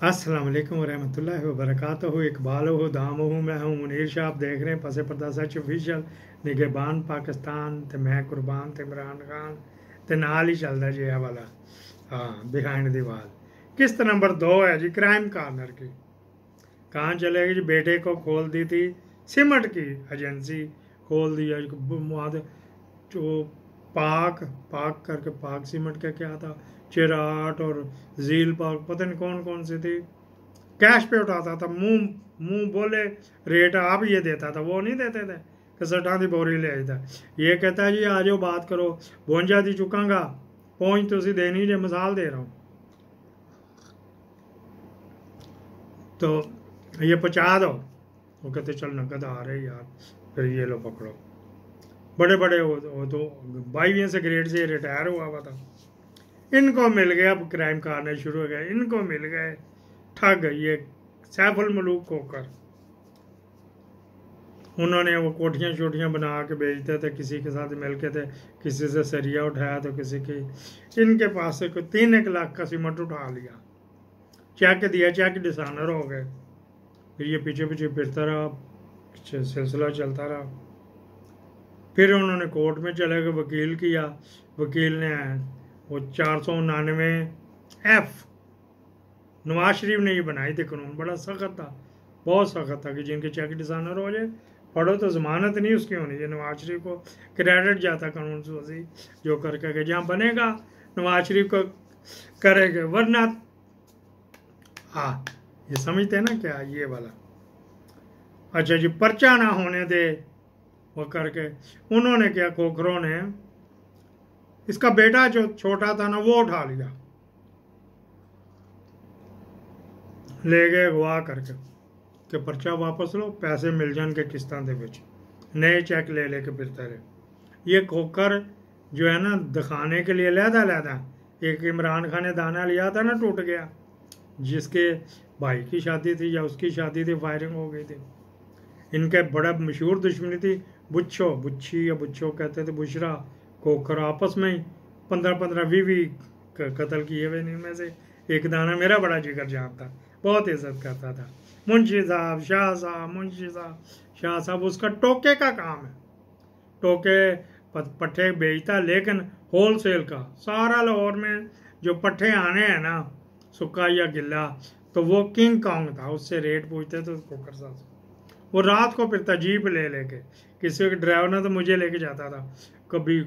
अस्सलाम वालेकुम वरहमतुल्लाहि वबरकातुहू। इकबाल हो दाम हूँ, मैं हूँ मुनीर शाह। आप देख रहे हैं पसे पर्दा सच ऑफिशियल। निगहबान पाकिस्तान ते मैं कुर्बान ते इमरान खान ते नाल ही चलता जी यह वाला। हाँ, बिहाइंड द वॉल। किस्त नंबर 2 है जी, क्राइम कॉर्नर की। कहाँ चलेगी जी? बेटे को खोल दी थी सीमेंट की एजेंसी, खोल दिया वहाँ जो पाक पाक करके, पाक सीमेंट का क्या था, चिराट और झील पाक, पता नहीं कौन कौन सी थी। कैश पे उठाता था, मुंह मुंह बोले रेट आप ये देता था, वो नहीं देते थे कि सठा दी बोरी ले आई था। ये कहता है जी आ जाओ बात करो, 52 दी चुकांगा, पहुंच तुसी देनी जे, मिसाल दे रहा हूँ। तो ये पहुंचा दो, वो कहते चल नकद आ रहे यार, फिर ये लो पकड़ो। बड़े बड़े वो तो 22 से ग्रेड से रिटायर हुआ हुआ था। इनको मिल गया, अब क्राइम करने शुरू हो गए, इनको मिल गए ठग, ये सैफुल मलूक होकर। उन्होंने वो कोठियाँ शोठियाँ बना के बेचते थे, किसी के साथ मिल के थे, किसी से सरिया उठाया तो किसी की, इनके पास से कोई 3-1 लाख का सीमेंट उठा लिया, चेक दिया, चेक डिसानर हो गए। फिर ये पीछे पीछे फिरता रहा, सिलसिला चलता रहा। फिर उन्होंने कोर्ट में चले गए, वकील किया, वकील ने वो 499F नवाज शरीफ ने ये बनाई थी कानून, बड़ा सख्त था, बहुत सख्त था कि जिनके चेक डिसानर हो जाए, पढ़ो तो जमानत नहीं उसकी होनी चाहिए। नवाज शरीफ को क्रेडिट जाता कानून से, जो करके जहाँ बनेगा नवाज शरीफ को करेंगे, वरना हाँ, ये समझते हैं ना क्या ये वाला। अच्छा जी, पर्चा ना होने दे वो करके, उन्होंने क्या, खोखरों ने इसका बेटा जो छोटा था ना वो उठा लिया, ले गए अगवा करके कि पर्चा वापस लो, पैसे मिल जाएंगे किस्तां दे विच, नए चेक ले लेके फिरते रहे। ये खोकर जो है ना, दिखाने के लिए लहदा लहदा, एक इमरान खान ने दाना लिया था ना, टूट गया, जिसके भाई की शादी थी या उसकी शादी थी, फायरिंग हो गई थी। इनके बड़ा मशहूर दुश्मनी थी, बुच्छो, बुच्छी या बुच्छो कहते थे, बुशरा खोकर, आपस में ही 15-15-20 कत्ल किए हुए। इनमें से एक दाना मेरा बड़ा जिगर जानता, बहुत इज्जत करता था, मुंशी साहब, शाह साहब, मुंशी साहब, शाह साहब। उसका टोके का काम है, टोके पट्ठे बेचता, लेकिन होल सेल का। सारा लाहौर में जो पट्ठे आने हैं ना, सुक्का या गिल्ला, तो वो किंग कॉन्ग था, उससे रेट पूछते थे खोकर साहब। वो रात को फिरता जीप ले लेके, किसी के ड्राइवर ने तो मुझे लेके जाता था, कभी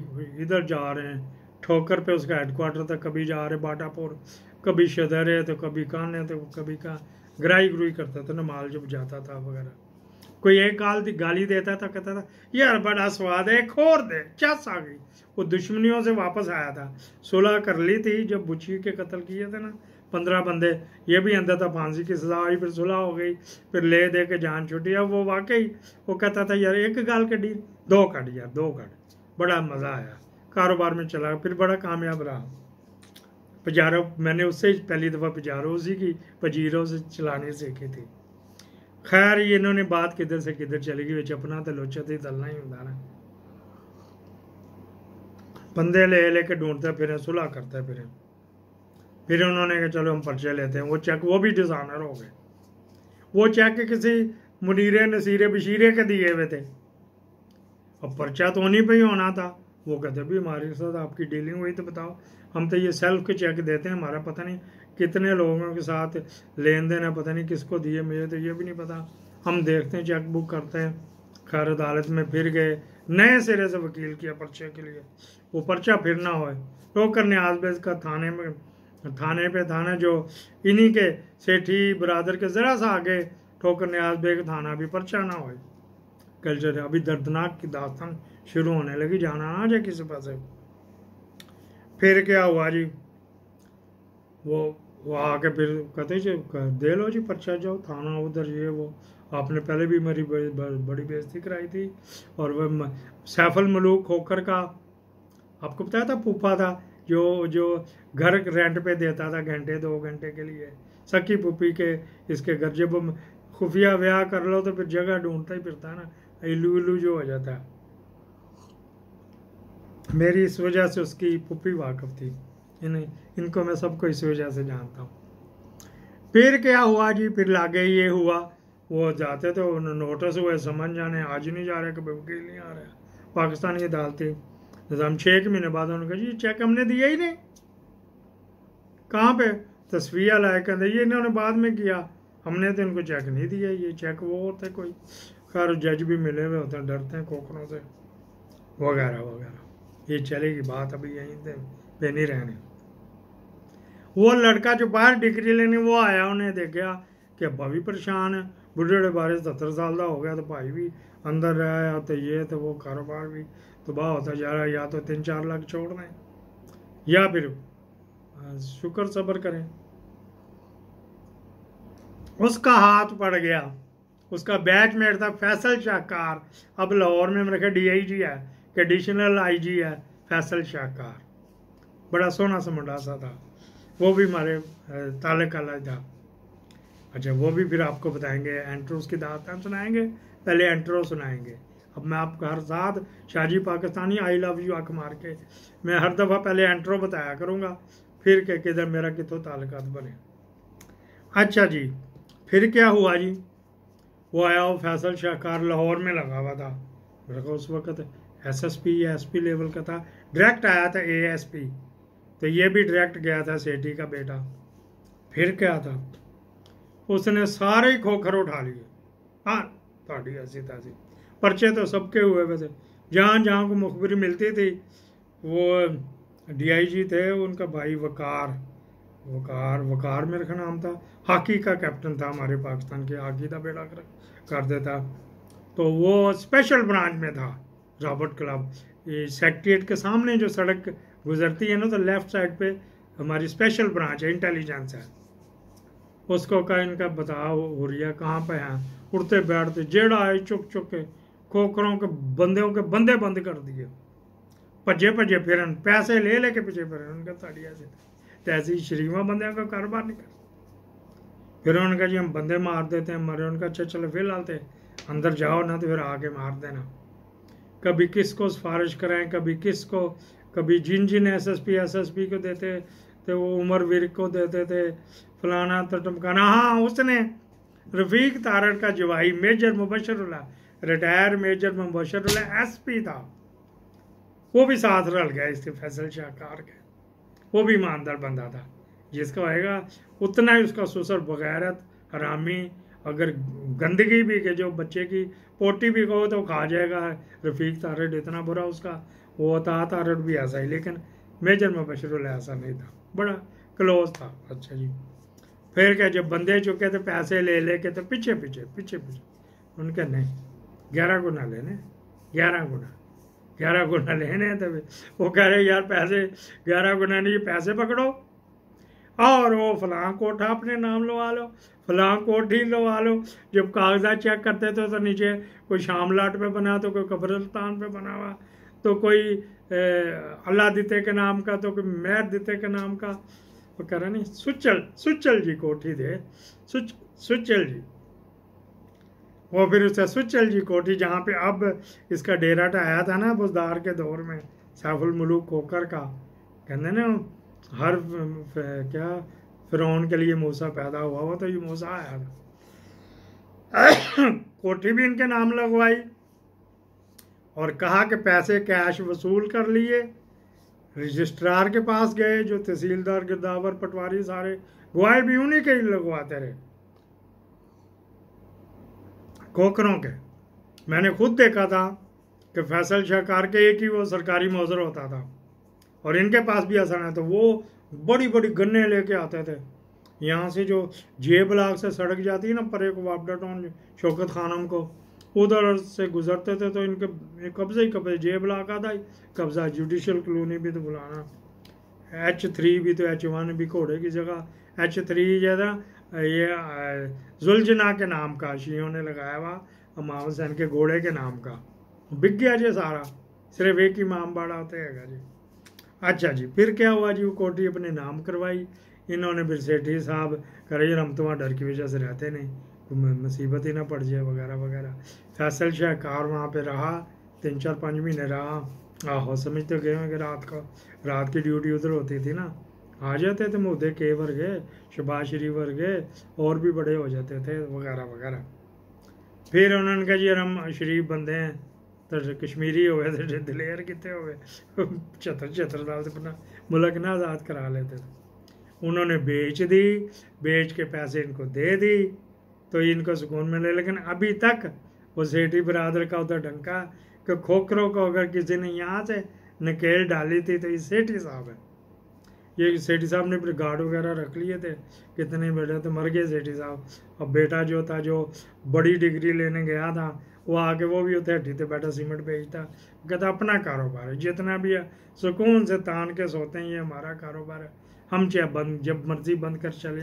इधर जा रहे हैं ठोकर पे उसका हेडक्वार्टर था, कभी जा रहे बाटापुर, कभी शदर है तो कभी कान है तो कभी कहाँ, ग्राई ग्रुई करता था ना माल जब जाता था वगैरह। कोई एक गाली देता था, कहता था यार बड़ा स्वाद है, खोर दे, चस आ गई। वो दुश्मनियों से वापस आया था, सुलह कर ली थी जब बुच्ची के कत्ल किए थे ना 15 बंदे, ये भी अंदर था, फांसी की सजा आई, फिर सुलह हो गई, फिर ले दे के जान छुटी। अब वो वाकई वो कहता था यार एक गाल कटी, 2 कट यार, 2 कट, बड़ा मज़ा आया, कारोबार में चला, फिर बड़ा कामयाब रहा। पजारो मैंने उससे ही पहली दफ़ा पजारो उसी की पजीरों से चलाने सीखी थी। खैर ये इन्होंने बात किधर से किधर चली गई, अपना तो लोचा तो तलना ही होता ना, बंदे ले लेके ढूंढते फिर, सुलह करते फिर उन्होंने कहा चलो हम पर्चे लेते हैं। वो चेक वो भी डिजाइनर हो गए, वो चेक किसी मुनीरे नसीरे बशीरे के दिए हुए थे, अब पर्चा तो उन्हीं पे ही होना था। वो कहते भी हमारे साथ आपकी डीलिंग हुई तो बताओ, हम तो ये सेल्फ के चेक देते हैं, हमारा पता नहीं कितने लोगों के साथ लेन देन है, पता नहीं किसको दिए, मुझे तो ये भी नहीं पता, हम देखते हैं चेक बुक करते हैं। खैर अदालत में फिर गए, नए सिरे से वकील किया पर्चे के लिए, वो पर्चा फिर ना हो। ठोकर ने आसबेज का थाने पे थाना जो इन्हीं के सेठी बरादर के ज़रा सा आगे, ठोकर न्याज बेग थाना भी, पर्चा ना हो। कल्चर अभी दर्दनाक की दास्तान शुरू होने लगी, जाना ना जाए किसी पास। फिर क्या हुआ जी, वो आके फिर कहते दे लो जी पर्चा, जाओ थाना उधर, ये वो आपने पहले भी मेरी बड़ी बेइज्जती कराई थी। और वह सैफुल मलूक खोकर का आपको बताया था, फूफा था जो घर रेंट पे देता था घंटे 2 घंटे के लिए, सकी पुप्पी के इसके घर। जब खुफिया ब्याह कर लो तो फिर जगह ढूंढता ही फिरता ना, इल्लू इल्लू जो हो जाता है। मेरी इस वजह से उसकी पुप्पी वाकफ थी, इनको मैं सबको इस वजह से जानता हूँ। फिर क्या हुआ जी, फिर लागे ये हुआ, वो जाते तो नोटिस हुए, समझ जाने आज नहीं जा रहे, कभी वकील नहीं आ रहा, पाकिस्तान की अदालती। हम 6 महीने बाद उन्होंने कहा जी चेक हमने दिया ही नहीं। कहाँ पे? तस्वीर लाए, कहते ये इन्होंने बाद में किया, हमने तो इनको चेक नहीं दिया, ये चेक वो होते कोई। खैर जज भी मिले हुए होते हैं, डरते हैं खोखरों से वगैरह वगैरह। ये चलेगी बात, अभी यहीं पे नहीं रहने। वो लड़का जो बाहर डिग्री लेने वो आया, उन्हें देखा कि अब्बा भी परेशान है, बुढ़े बारे 70 साल का हो गया, तो भाई भी अंदर रहा, तो ये तो वो कारोबार भी तबाह होता जा रहा है। या तो 3-4 लाख छोड़ दें, या फिर शुक्र सब्र करें। उसका हाथ पड़ गया, उसका बैचमेट था फैसल शाहकार, अब लाहौर में मेरे DIG है, एडिशनल IG है फैसल शाहकार, बड़ा सोना सा मुंडा सा था, वो भी हमारे ताल्लुक वाला था। अच्छा वो भी फिर आपको बताएंगे, एंट्रो उसकी दास्तान सुनाएंगे, पहले एंट्रो सुनाएंगे। अब मैं आपको हर साथ Shaji Pakistani I love you आंख मार के मैं हर दफ़ा पहले एंट्रो बताया करूँगा, फिर के किधर मेरा कितों ताल्लुकात बने। अच्छा जी, फिर क्या हुआ जी, वो आया, वो फैसल शाहकार लाहौर में लगा हुआ था, मेरे को उस वक्त SSP या SP लेवल का था, डायरेक्ट आया था ASP, तो ये भी डायरेक्ट गया था सेठी का बेटा। फिर क्या था, उसने सारे ही खोखर उठा लिए। हाँ थोड़ी ऐसी तैसी पर्चे तो सबके हुए हुए थे, जहाँ जहाँ को मुखबिरी मिलती थी। वो DIG थे, उनका भाई वकार मेरे का नाम था, हॉकी का कैप्टन था हमारे पाकिस्तान के, हॉकी का बेड़ा कर देता। तो वो स्पेशल ब्रांच में था, रॉबर्ट क्लब, ये सेक्रेटरिएट के सामने जो सड़क गुजरती है ना, तो लेफ्ट साइड पे हमारी स्पेशल ब्रांच है, इंटेलिजेंस है। उसको कहा इनका बताओ हुरिया कहाँ पे हैं, उड़ते बैठते जेड़ा आए चुक चुक के खोखरों के बंदे बंद कर दिए, भजे फिर पैसे ले लेके पीछे फिर उनका ताड़िया से ऐसी शरीमा बंदे का कारोबार नहीं कर। फिर उन्होंने कहा जी हम बंदे मार देते हैं, मरे। उनका अच्छा चलो फिलहाल थे अंदर जाओ ना, तो फिर आके मार देना। कभी किसको सिफारिश कराएं, कभी किसको, कभी जिन SSP को देते थे, वो उमर विर्क को देते थे, फलाना तो टमकाना। हाँ उसने रफीक तारड़ का जवाई मेजर मुबशरुल्लाह, रिटायर मेजर मुबशरुल्लाह SP था, वो भी साथ रल गया इसके फैसल शाहकार के। वो भी ईमानदार बंदा था, जिसका होएगा उतना ही उसका ससुर बगैरत हरामी, अगर गंदगी भी के जो बच्चे की पोटी भी कहो तो खा जाएगा। रफीक तारड़ इतना बुरा उसका, वो था तारड़ भी ऐसा ही, लेकिन मेजर मुबशरुल्लाह ऐसा नहीं था, बड़ा क्लोज था। अच्छा जी, फिर क्या, जब बंदे चुके थे पैसे ले लेके, तो पीछे उनके नहीं 11 गुना लेने, 11 गुना लेने। तो वो कह रहे यार पैसे 11 गुना नहीं, पैसे पकड़ो और वो फलां कोठा अपने नाम लगा लो, फलां कोठी लगा लो। जब कागजात चेक करते थे तो नीचे कोई शामलाट पे बना, तो कोई कब्रिस्तान पे बना हुआ, तो कोई अल्लाह दिते के नाम का, तो कोई मैर दिते के नाम का। वो कह रहा नहीं सुचल जी कोठी थे, सुचल जी। वो फिर उससे सुचल जी कोठी, जहाँ पे अब इसका डेरा आया था ना बुजदार के दौर में, सैफुल मुलूक खोखर का, कहते ना हर क्या फिरौन के लिए मूसा पैदा हुआ, वो तो ये मूसा आया था। कोठी भी इनके नाम लगवाई और कहा कि पैसे कैश वसूल कर लिए। रजिस्ट्रार के पास गए, जो तहसीलदार गिरदावर पटवारी सारे गवाही भी उन्हीं के ही लगवाते रहे, खोखरों के। मैंने खुद देखा था कि फैसल शाहकार के एक ही वो सरकारी मौजर होता था, और इनके पास भी ऐसा नहीं, तो वो बड़ी बड़ी गन्ने लेके आते थे। यहाँ से जो जे ब्लॉक से सड़क जाती है ना परे को वापडा टाउन शौकत खानम को, उधर से गुजरते थे, तो इनके कब्जे जे ब्लॉक आता ही कब्जा, जुडिशल कॉलोनी भी तो बुलाना, H3 भी, तो H1 भी घोड़े की जगह, H3 ज्यादा ये जुलजना के नाम का शियों ने लगाया हुआ, इमाम हुसैन के घोड़े के नाम का, बिक गया जी सारा, सिर्फ एक इमाम बाड़ा होते है जी। अच्छा जी, फिर क्या हुआ जी, वो कोठी अपने नाम करवाई इन्होंने, फिर सेठी साहब करे हम तो वहाँ डर की वजह से रहते नहीं, मुसीबत ही ना पड़ जाए वगैरह वगैरह। फैसल शाहकार वहाँ पे रहा 3-4-5 महीने रहा। आहो समझते गए कि रात की ड्यूटी उधर होती थी ना, आ जाते थे मुद्दे के वर्गे, शबाज शरीफ वर्गे, और भी बड़े हो जाते थे वगैरह वगैरह। फिर उन्होंने कहा जी यार हम शरीफ बंदे हैं तो कश्मीरी हो गए थे, दलेर कितने हो गए, 75 साल से अपना मुल्क ना आज़ाद करा लेते थे। उन्होंने बेच दी, बेच के पैसे इनको दे दी तो इनको सुकून मिले। लेकिन अभी तक वो सेठी बरादर का उधर डंका कि खोखरों को अगर किसी ने यहाँ से नकेल डाली थी तो ये सेठी साहब है। ये सेठी साहब ने फिर गार्ड वगैरह रख लिए थे, कितने बेटे तो मर गए सेठी साहब। अब बेटा जो था जो बड़ी डिग्री लेने गया था वो आके वो भी उधर हड्डी थे बैठा सीमेंट बेचता, कहता अपना कारोबार है, जितना भी है सुकून से तान के सोते हैं, ये हमारा कारोबार है, हम चाहे बंद जब मर्जी बंद कर चले।